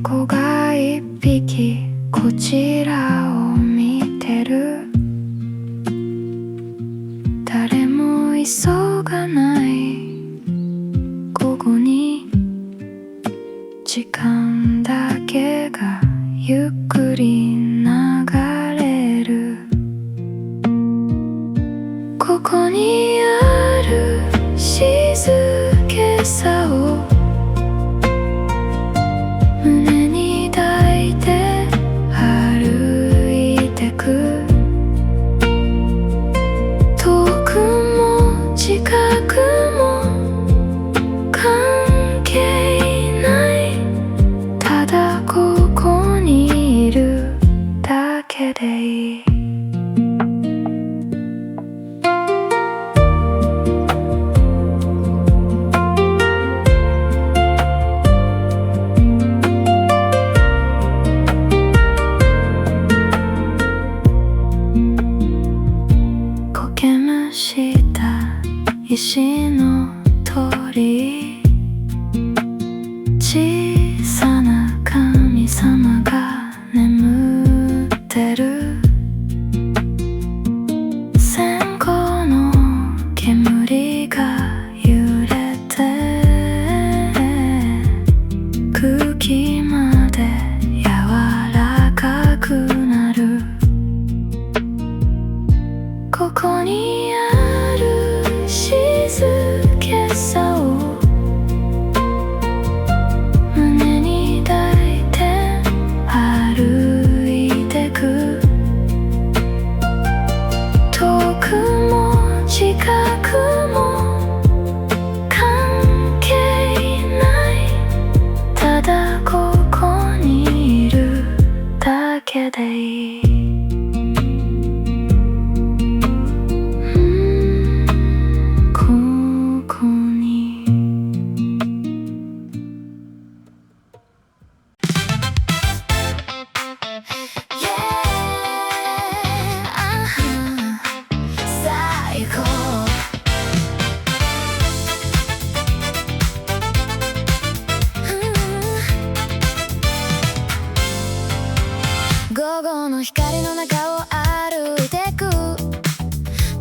猫が一匹こちらを見てる。誰も急がない午後に時間だけがゆっくり流れる。ここにある静けさを胸に抱いて歩いてく。遠くも近くも関係ない。ただここにいるだけでいい。石の鳥居、小さな神様が眠ってる。線香の煙が揺れて空気まで柔らかくなる。ここにある静けさを胸に抱いて歩いてく。遠くも近くも関係ない。ただここにいるだけでいい。午後の光の中を歩いてく。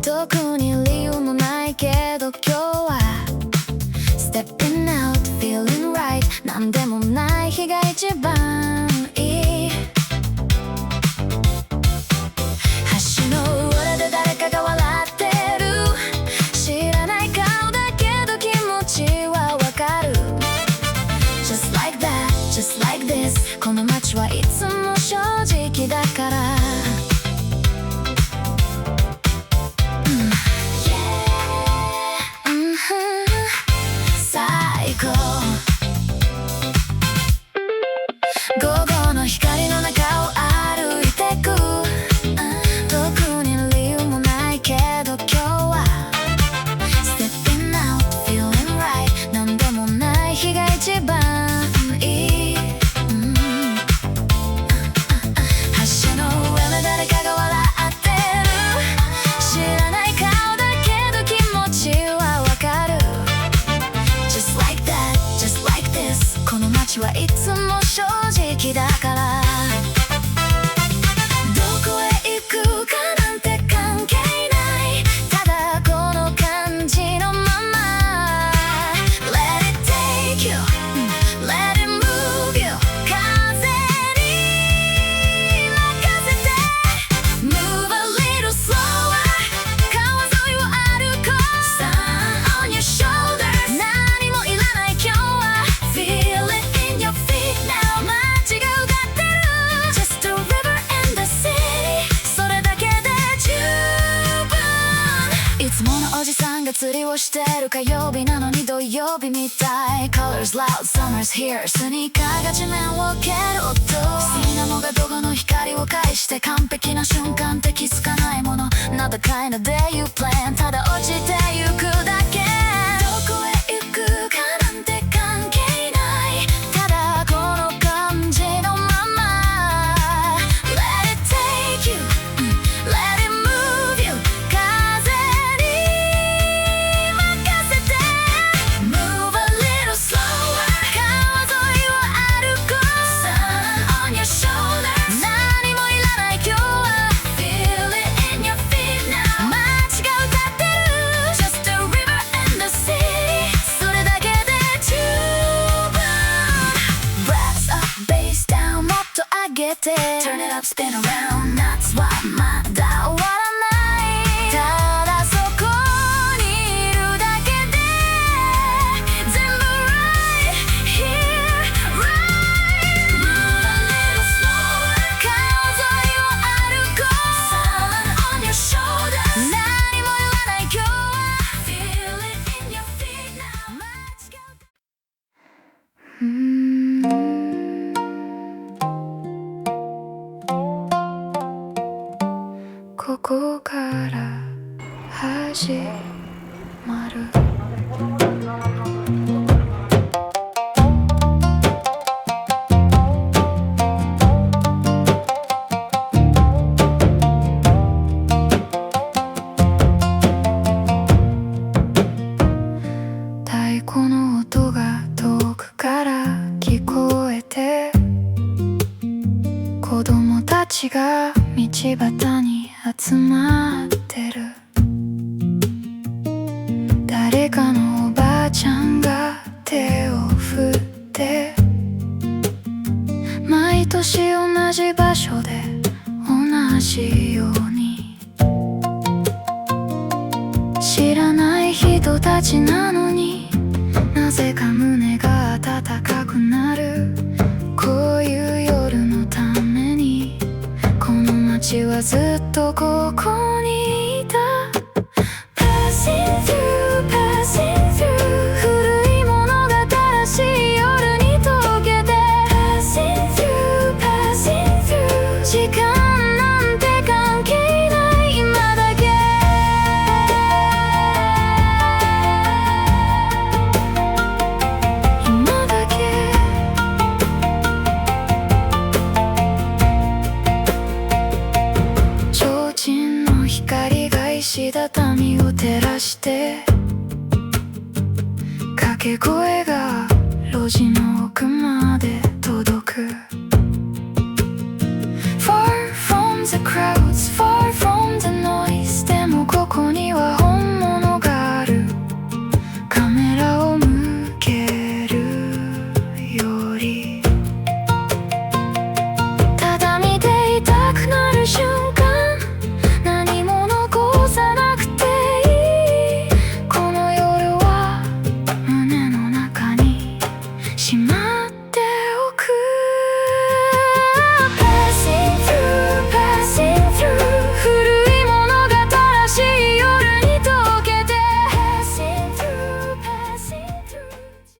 特に理由もないけど今日は Stepping out, feeling right。 なんでもない日が一番いい。橋の裏で誰かが笑ってる。知らない顔だけど気持ちはわかる。 Just like that, just like this。 この街はいつも正直だから、最高。午後の光の中を歩いてく。特に理由もないけど今日は Stepping out, feeling right。 なんでもない日が一番いい。橋の上で誰かが笑ってる。知らない顔だけど気持ちはわかる。 Just like that, just like this。 この街はいつも正直だから、どこへ行くかなんて関係ない。ただこの感じのまま Let it take you, let it move you。 風に任せて Move a little slower。 川沿いを歩こう。 Sun on your shoulders。 何もいらない今日は Feel it in your feet now。 街が歌ってる Just a river in the city。 それだけで十分。いつものおじさんが釣りをしてる。火曜日なのに土曜日みたい。 Colors loud, summer's here。 スニーカーが地面を蹴る音。好きなのが午後の光を介して。完璧な瞬間って気づかないもの。 Not the kind of day you plan。 ただ落ちてゆくだけ。どこへ行くかなんて関係ない。ただこの感じのまま Let it take you, let it move you。 風に任せて Move a little slower。 川沿いを歩こう。love spin around 夏はまだ終わらないただそこにいるだけで全部 right here right move a little slower 川沿いを歩こう Sun on your shoulders 何も言わない今日は Feel it in your feet now 間違うここから始まる太鼓の音が遠くから聞こえて子供たちが道端に集まってる誰かのおばあちゃんが手を振って毎年同じ場所で同じように知らない人たちなのになぜか胸が温かくなるこういう夜のためにこの街はずっとここにいた Passing through, passing through 古いものが新しい夜に溶けて Passing through, passing through 時間なんて関係ない今だけ今だけ提灯の光が石畳を照らして掛け声が路地の奥まで